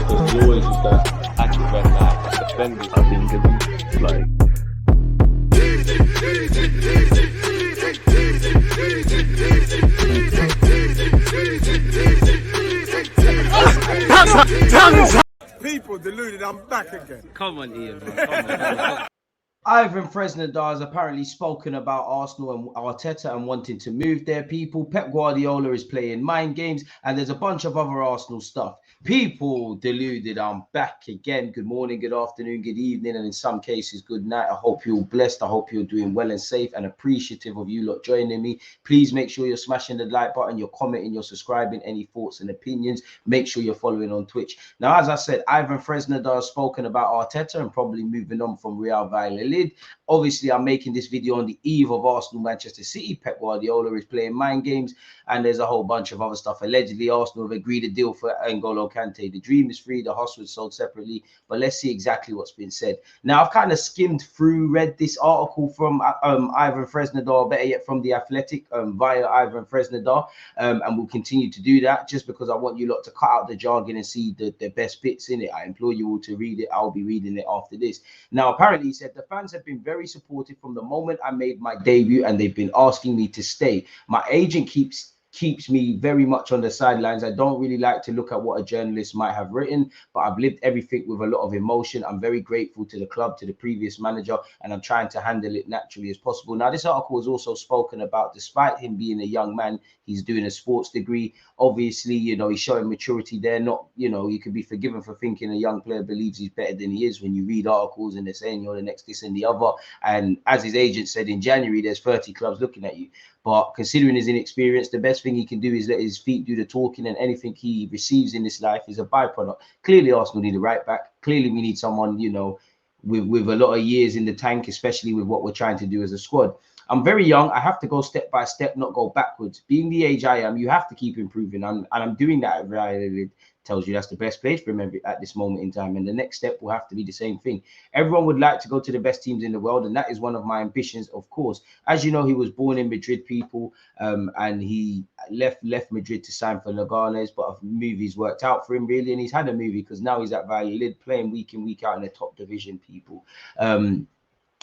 because he always used to act when like defenders. I think it's like. People deluded, I'm back again. Come on, Ian, bro. Come on. Ivan Fresneda has apparently spoken about Arsenal and Arteta and wanting to move their people. Pep Guardiola is playing mind games, and there's a bunch of other Arsenal stuff. People deluded, I'm back again. Good morning, good afternoon, good evening, and in some cases, good night. I hope you're blessed. I hope you're doing well and safe and appreciative of you lot joining me. Please make sure you're smashing the like button, you're commenting, you're subscribing, any thoughts and opinions. Make sure you're following on Twitch. Now, as I said, Ivan Fresneda has spoken about Arteta and probably moving on from Real Valladolid. Obviously, I'm making this video on the eve of Arsenal Manchester City. Pep Guardiola is playing mind games, and there's a whole bunch of other stuff. Allegedly, Arsenal have agreed a deal for N'Golo Kante. The dream is free. The horse was sold separately, but let's see exactly what's been said. Now, I've kind of skimmed through, read this article from Ivan Fresneda, or better yet, from The Athletic via Ivan Fresneda, and we'll continue to do that just because I want you lot to cut out the jargon and see the best bits in it. I implore you all to read it. I'll be reading it after this. Now, apparently, he said the fans have been very supportive from the moment I made my debut, and they've been asking me to stay. My agent keeps me very much on the sidelines. I don't really like to look at what a journalist might have written, but I've lived everything with a lot of emotion. I'm very grateful to the club, to the previous manager, and I'm trying to handle it naturally as possible. Now, this article was also spoken about, despite him being a young man, he's doing a sports degree. Obviously, you know, he's showing maturity there. Not, you know, you could be forgiven for thinking a young player believes he's better than he is when you read articles and they're saying you're the next this and the other. And as his agent said in January, there's 30 clubs looking at you. But considering his inexperience, the best thing he can do is let his feet do the talking, and anything he receives in this life is a byproduct. Clearly, Arsenal need a right back. Clearly, we need someone, you know, with a lot of years in the tank, especially with what we're trying to do as a squad. I'm very young. I have to go step by step, not go backwards. Being the age I am, you have to keep improving. And I'm doing that at Real. Tells you that's the best place for him at this moment in time. And the next step will have to be the same thing. Everyone would like to go to the best teams in the world, and that is one of my ambitions, of course. As you know, he was born in Madrid, people, and he left Madrid to sign for Leganes, but movies worked out for him, really, and he's had a movie because now he's at Valladolid playing week in, week out in the top division, people.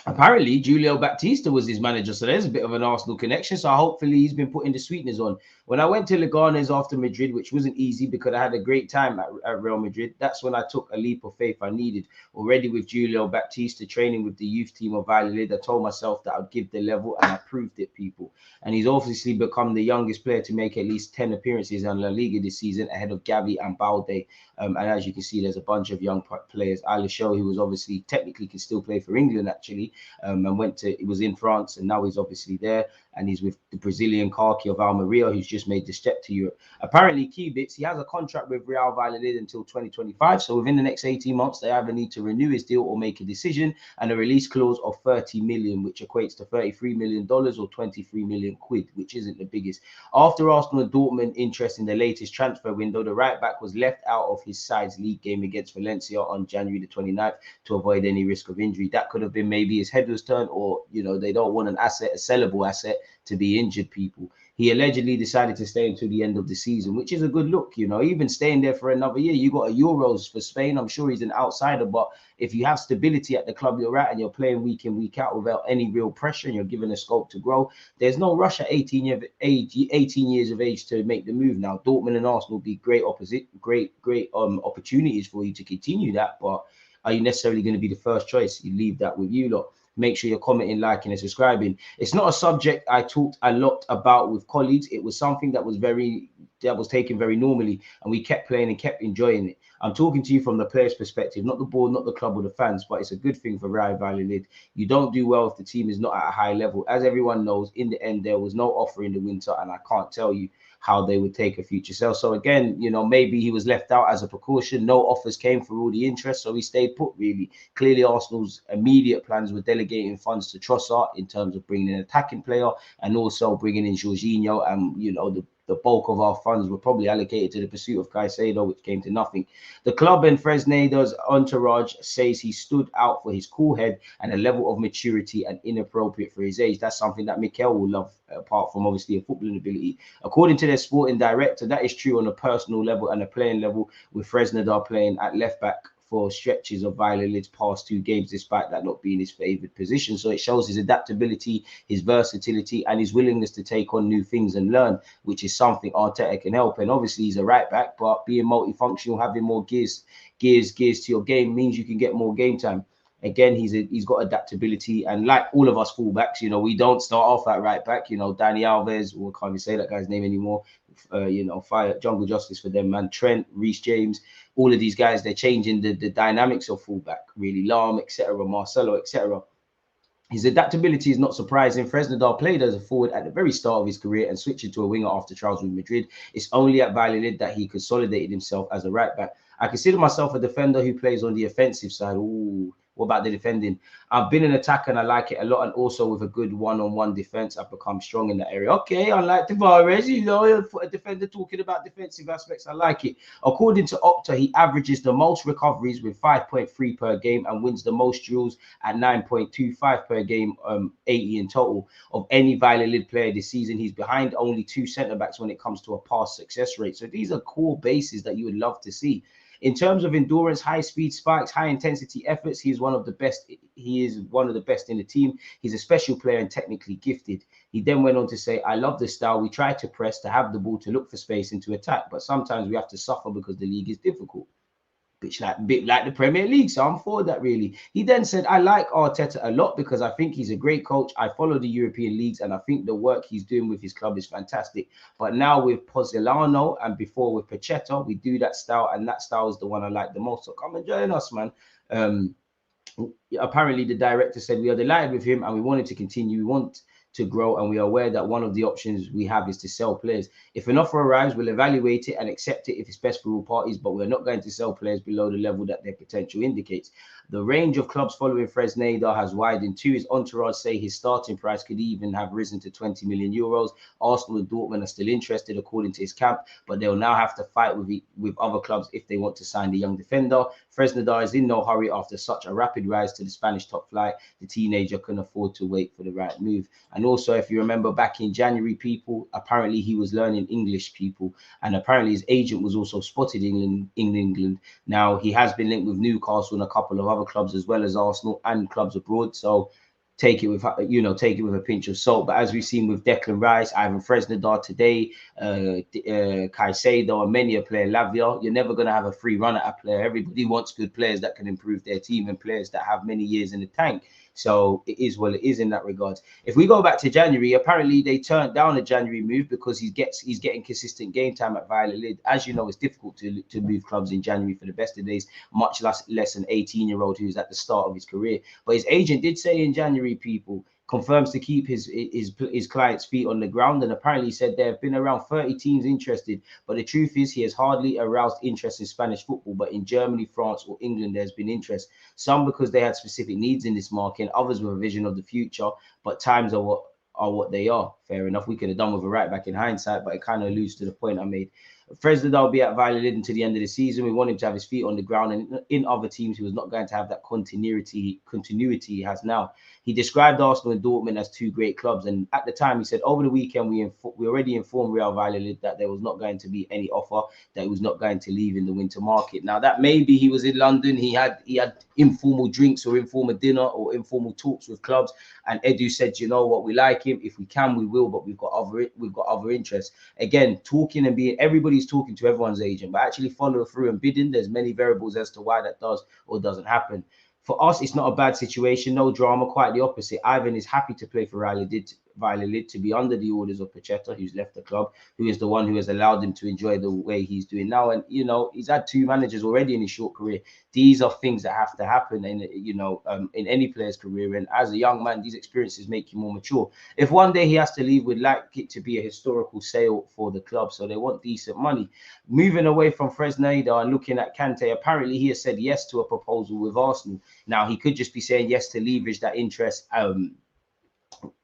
Apparently, Julio Baptista was his manager, so there's a bit of an Arsenal connection. So hopefully he's been putting the sweeteners on. When I went to Leganes after Madrid, which wasn't easy because I had a great time at Real Madrid, that's when I took a leap of faith I needed. Already with Julio Baptista training with the youth team of Valladolid, I told myself that I'd give the level, and I proved it, people. And he's obviously become the youngest player to make at least 10 appearances in La Liga this season, ahead of Gavi and Balde. And as you can see, there's a bunch of young players. Alisho, who was obviously technically can still play for England, actually, and he was in France, and now he's obviously there, and he's with the Brazilian Kaki of Almeria, who's just made the step to Europe. Apparently, key bits, he has a contract with Real Valladolid until 2025, so within the next 18 months, they either need to renew his deal or make a decision, and a release clause of 30 million, which equates to $33 million or 23 million quid, which isn't the biggest. After Arsenal and Dortmund interest in the latest transfer window, the right back was left out of his side's league game against Valencia on January the 29th to avoid any risk of injury. That could have been maybe his head was turned, or, you know, they don't want an asset, a sellable asset, to be injured, people. He allegedly decided to stay until the end of the season, which is a good look, you know, even staying there for another year. You got a Euros for Spain. I'm sure he's an outsider, but if you have stability at the club you're at and you're playing week in, week out without any real pressure, and you're given a scope to grow, there's no rush at 18 years of age to make the move. Now, Dortmund and Arsenal will be great opportunities for you to continue that, but are you necessarily going to be the first choice? You leave that with you lot. Make sure you're commenting, liking, and subscribing. It's not a subject I talked a lot about with colleagues. It was something that was taken very normally, and we kept playing and kept enjoying it. I'm talking to you from the player's perspective, not the board, not the club or the fans, but it's a good thing for Real Valladolid. You don't do well if the team is not at a high level. As everyone knows, in the end, there was no offer in the winter, and I can't tell you how they would take a future sale. So again, you know, maybe he was left out as a precaution. No offers came for all the interest, so he stayed put, really. Clearly, Arsenal's immediate plans were delegating funds to Trossard in terms of bringing an attacking player and also bringing in Jorginho and, you know, the bulk of our funds were probably allocated to the pursuit of Caicedo, which came to nothing. The club and Fresneda's entourage says he stood out for his cool head and a level of maturity and inappropriate for his age. That's something that Mikel will love, apart from obviously a footballing ability. According to their sporting director, that is true on a personal level and a playing level, with Fresneda playing at left back for stretches of Valladolid's past 2 games, despite that not being his favoured position. So it shows his adaptability, his versatility, and his willingness to take on new things and learn, which is something Arteta can help. And obviously he's a right back, but being multifunctional, having more gears to your game means you can get more game time. Again, he's got adaptability, and like all of us fullbacks, you know, we don't start off at right back. You know, Dani Alves, or can't even say that guy's name anymore. You know, fire jungle justice for them, man. Trent, Reece James, all of these guys, they're changing the dynamics of fullback. Really, Lam, etc., Marcelo, etc. His adaptability is not surprising. Fresneda played as a forward at the very start of his career and switched into a winger after trials with Madrid. It's only at Valladolid that he consolidated himself as a right back. I consider myself a defender who plays on the offensive side. Ooh, what about the defending? I've been an attacker and I like it a lot. And also with a good one-on-one defense, I've become strong in that area. Okay, unlike Tavares, you know, a defender talking about defensive aspects, I like it. According to Opta, he averages the most recoveries with 5.3 per game and wins the most duels at 9.25 per game, 80 in total, of any Valladolid player this season. He's behind only 2 centre-backs when it comes to a pass success rate. So these are core bases that you would love to see. In terms of endurance, high speed spikes, high intensity efforts, he is one of the best. He is one of the best in the team. He's a special player and technically gifted. He then went on to say, I love the style. We try to press, to have the ball, to look for space and to attack, but sometimes we have to suffer because the league is difficult. Bit like the Premier League, so I'm for that, really. He then said, I like Arteta a lot because I think he's a great coach. I follow the European leagues and I think the work he's doing with his club is fantastic. But now with Pozzolano and before with Pochettino, we do that style, and that style is the one I like the most. So come and join us, man. Apparently the director said, we are delighted with him and we wanted to continue. We want to grow, and we are aware that one of the options we have is to sell players. If an offer arrives, we'll evaluate it and accept it if it's best for all parties, but we're not going to sell players below the level that their potential indicates. The range of clubs following Fresneda has widened too. His entourage say his starting price could even have risen to 20 million euros. Arsenal and Dortmund are still interested, according to his camp, but they'll now have to fight with other clubs if they want to sign the young defender. Fresneda is in no hurry after such a rapid rise to the Spanish top flight. The teenager can afford to wait for the right move. And also, if you remember back in January, people, apparently he was learning English, people, and apparently his agent was also spotted in England. Now, he has been linked with Newcastle and a couple of other clubs, as well as Arsenal and clubs abroad. So take it with, you know, take it with a pinch of salt. But as we've seen with Declan Rice, Ivan Fresneda today, Caicedo, and many a player, Lavia, you're never going to have a free run at a player. Everybody wants good players that can improve their team and players that have many years in the tank. So it is what it is in that regard. If we go back to January, apparently they turned down a January move because he's getting consistent game time at Valladolid. As you know, it's difficult to move clubs in January for the best of days, much less an 18-year-old who's at the start of his career. But his agent did say in January, people, confirms to keep his client's feet on the ground, and apparently said there have been around 30 teams interested, but the truth is he has hardly aroused interest in Spanish football. But in Germany, France, or England, there's been interest, some because they had specific needs in this market, and others with a vision of the future. But times are what they are. Fair enough, we could have done with a right back in hindsight, but it kind of alludes to the point I made. Fresneda will be at Valladolid until the end of the season. We want him to have his feet on the ground, and in other teams he was not going to have that continuity he has now. He described Arsenal and Dortmund as 2 great clubs, and at the time he said over the weekend we already informed Real Valladolid that there was not going to be any offer, that he was not going to leave in the winter market. Now that maybe he was in London, he had informal drinks or informal dinner or informal talks with clubs, and Edu said, you know what, we like him, if we can we will, but we've got other interests. Again, talking and being, everybody's talking to everyone's agent, but actually follow through and bidding, there's many variables as to why that does or doesn't happen. For us, it's not a bad situation, no drama, quite the opposite. Ivan is happy to play for Valladolid, to be under the orders of Pochettino, who's left the club, who is the one who has allowed him to enjoy the way he's doing now. And, you know, he's had 2 managers already in his short career. These are things that have to happen in, you know, in any player's career. And as a young man, these experiences make you more mature. If one day he has to leave, we'd like it to be a historical sale for the club, so they want decent money. Moving away from Fresneda and looking at Kante, apparently he has said yes to a proposal with Arsenal. Now, he could just be saying yes to leverage that interest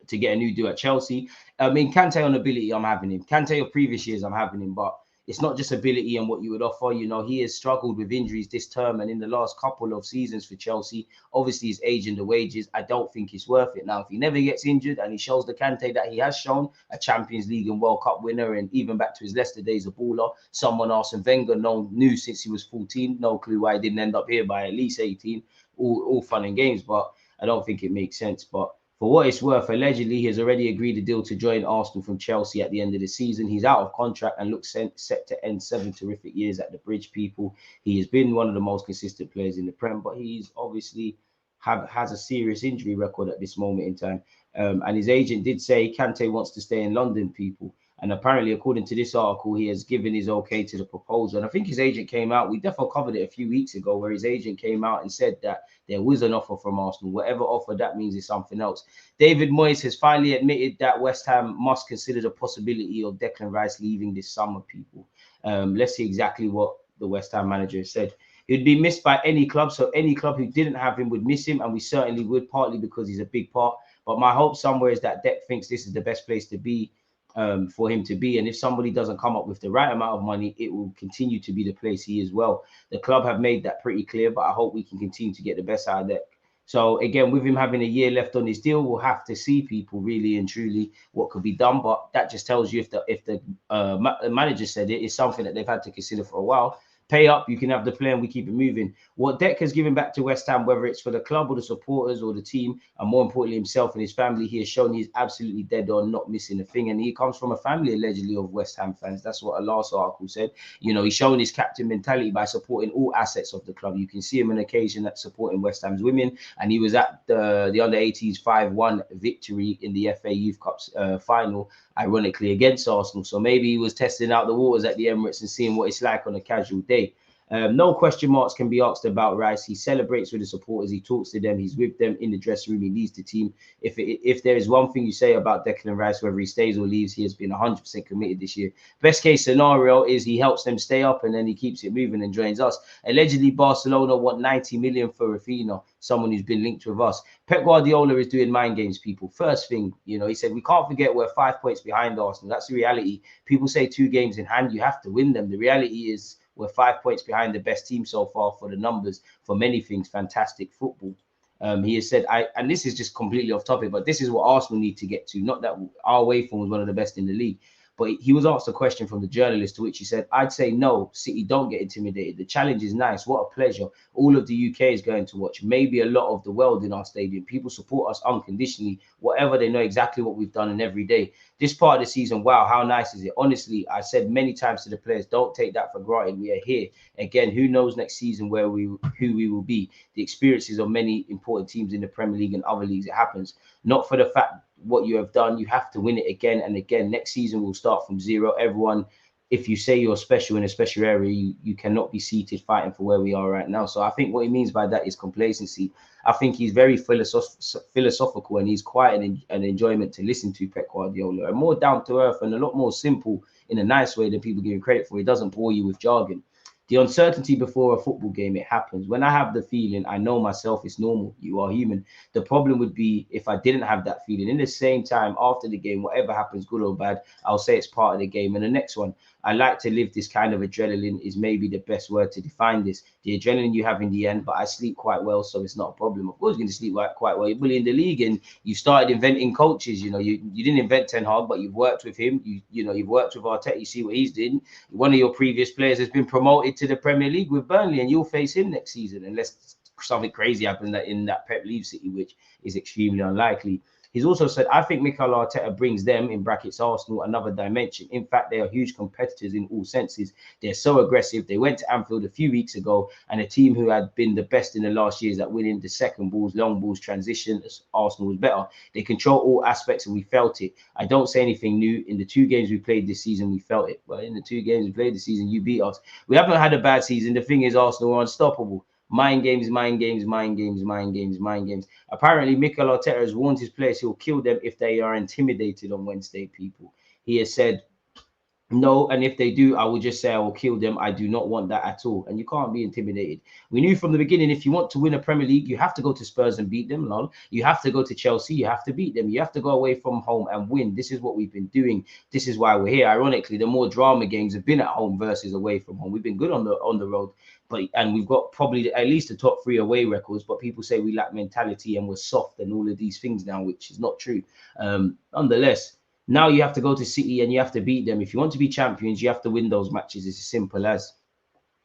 to get a new deal at Chelsea. I mean, Kante on ability, I'm having him. Kante of previous years, I'm having him. But it's not just ability and what you would offer. You know, he has struggled with injuries this term and in the last couple of seasons for Chelsea. Obviously, his age and the wages, I don't think it's worth it. Now, if he never gets injured and he shows the Kante that he has shown, a Champions League and World Cup winner, and even back to his Leicester days, a baller, someone Arsene Wenger knew since he was 14. No clue why he didn't end up here by at least 18. All fun and games, but I don't think it makes sense. But for what it's worth, allegedly, he has already agreed a deal to join Arsenal from Chelsea at the end of the season. He's out of contract and looks set to end 7 terrific years at the Bridge, people. He has been one of the most consistent players in the Prem, but he's obviously has a serious injury record at this moment in time. And his agent did say Kante wants to stay in London, people. And apparently, according to this article, he has given his okay to the proposal. And I think his agent came out, we definitely covered it a few weeks ago, where his agent came out and said that there was an offer from Arsenal. Whatever offer that means is something else. David Moyes has finally admitted that West Ham must consider the possibility of Declan Rice leaving this summer, people. Let's see exactly what the West Ham manager said. He'd be missed by any club, so any club who didn't have him would miss him, and we certainly would, partly because he's a big part. But my hope somewhere is that Dec thinks this is the best place to be for him to be. And if somebody doesn't come up with the right amount of money, it will continue to be the place he is. Well, the club have made that pretty clear, but I hope we can continue to get the best out of that. So again, with him having a year left on his deal, we'll have to see, people, really and truly what could be done. But that just tells you if the manager said it, it's something that they've had to consider for a while. Pay up, you can have the play, and we keep it moving. What Dec has given back to West Ham, whether it's for the club or the supporters or the team, and more importantly himself and his family, he has shown he's absolutely dead on, not missing a thing. And he comes from a family allegedly of West Ham fans. That's what a last article said. You know, he's shown his captain mentality by supporting all assets of the club. You can see him on occasion at supporting West Ham's women, and he was at the under-18s 5-1 victory in the FA Youth Cup's final, ironically against Arsenal. So maybe he was testing out the waters at the Emirates and seeing what it's like on a casual day. No question marks can be asked about Rice. He celebrates with the supporters. He talks to them. He's with them in the dressing room. He leads the team. If there is one thing you say about Declan Rice, whether he stays or leaves, he has been 100% committed this year. Best case scenario is he helps them stay up and then he keeps it moving and joins us. Allegedly, Barcelona want 90 million for Rafinha, someone who's been linked with us. Pep Guardiola is doing mind games, people. First thing, you know, he said, we can't forget we're 5 points behind Arsenal. That's the reality. People say 2 games in hand, you have to win them. The reality is we're 5 points behind the best team so far for the numbers, for many things, fantastic football. He has said, and this is just completely off topic, but this is what Arsenal need to get to. Not that our away form was one of the best in the league, but he was asked a question from the journalist, to which he said, I'd say no, City don't get intimidated. The challenge is nice. What a pleasure. All of the UK is going to watch, maybe a lot of the world in our stadium. People support us unconditionally, whatever. They know exactly what we've done, and every day. This part of the season, wow, how nice is it? Honestly, I said many times to the players, don't take that for granted. We are here. Again, who knows next season who we will be. The experiences of many important teams in the Premier League and other leagues, it happens. Not for the fact what you have done, you have to win it again and again. Next season will start from zero. Everyone, if you say you're special in a special area, you cannot be seated fighting for where we are right now. So I think what he means by that is complacency. I think he's very philosophical, and he's quite an enjoyment to listen to, Pep Guardiola, and more down to earth and a lot more simple in a nice way than people give him credit for. He doesn't bore you with jargon. The uncertainty before a football game, it happens. When I have the feeling, I know myself, it's normal. You are human. The problem would be if I didn't have that feeling. In the same time, after the game, whatever happens, good or bad, I'll say it's part of the game. And the next one, I like to live this kind of adrenaline, is maybe the best word to define this. The adrenaline you have in the end, but I sleep quite well, so it's not a problem. Of course, you're going to sleep quite well. You're bullying the league, and you started inventing coaches. You know, you didn't invent Ten Hag, but you've worked with him. You've worked with Arteta. You see what he's doing. One of your previous players has been promoted to the Premier League with Burnley, and you'll face him next season unless something crazy happens in that Pep leaves City, which is extremely unlikely. He's also said, I think Mikel Arteta brings them, in brackets Arsenal, another dimension. In fact, they are huge competitors in all senses. They're so aggressive. They went to Anfield a few weeks ago, and a team who had been the best in the last years at winning the second balls, long balls, transition, Arsenal was better. They control all aspects, and we felt it. I don't say anything new. In the 2 games we played this season, we felt it. Well, in the 2 games we played this season, you beat us. We haven't had a bad season. The thing is, Arsenal are unstoppable. Mind games, mind games, mind games, mind games, mind games. Apparently, Mikel Arteta has warned his players he'll kill them if they are intimidated on Wednesday, people. He has said, No, and if they do, I will just say I will kill them. I do not want that at all. And you can't be intimidated. We knew from the beginning, if you want to win a Premier League, you have to go to Spurs and beat them. Lol. You have to go to Chelsea. You have to beat them. You have to go away from home and win. This is what we've been doing. This is why we're here. Ironically, the more drama games have been at home versus away from home. We've been good on the road, and we've got probably at least the top 3 away records. But people say we lack mentality and we're soft and all of these things now, which is not true. Nonetheless. Now you have to go to City and you have to beat them. If you want to be champions, you have to win those matches. It's as simple as.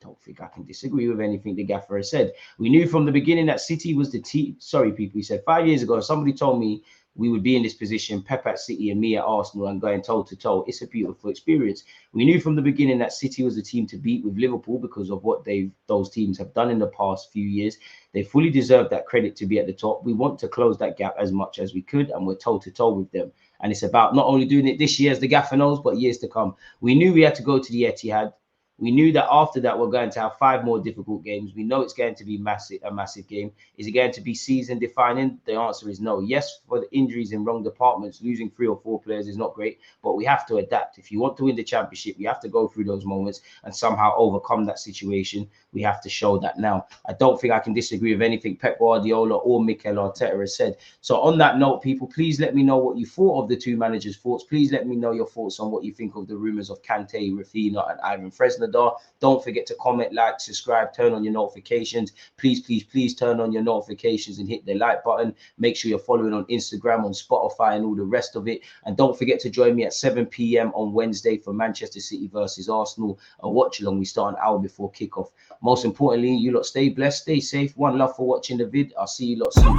Don't think I can disagree with anything the gaffer has said. We knew from the beginning that City was the team. Sorry, people. He said 5 years ago, somebody told me we would be in this position, Pep at City and me at Arsenal, and going toe to toe. It's a beautiful experience. We knew from the beginning that City was the team to beat with Liverpool because of what those teams have done in the past few years. They fully deserve that credit to be at the top. We want to close that gap as much as we could, and we're toe to toe with them. And it's about not only doing it this year, as the gaffer knows, but years to come. We knew we had to go to the Etihad. We knew that after that, we're going to have 5 more difficult games. We know it's going to be a massive game. Is it going to be season defining? The answer is no. Yes, for the injuries in wrong departments, losing 3 or 4 players is not great, but we have to adapt. If you want to win the championship, you have to go through those moments and somehow overcome that situation. We have to show that now. I don't think I can disagree with anything Pep Guardiola or Mikel Arteta has said. So on that note, people, please let me know what you thought of the 2 managers' thoughts. Please let me know your thoughts on what you think of the rumours of Kante, Rafinha and Ivan Fresneda. Don't forget to comment, like, subscribe, turn on your notifications. Please turn on your notifications and hit the like button. Make sure you're following on Instagram, on Spotify and all the rest of it. And don't forget to join me at 7 p.m. on Wednesday for Manchester City versus Arsenal. A watch along. We start an hour before kickoff. Most importantly, you lot stay blessed, stay safe. One love for watching the vid. I'll see you lot soon.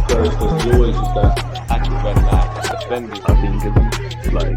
There's always just that active when defending. I think it's like.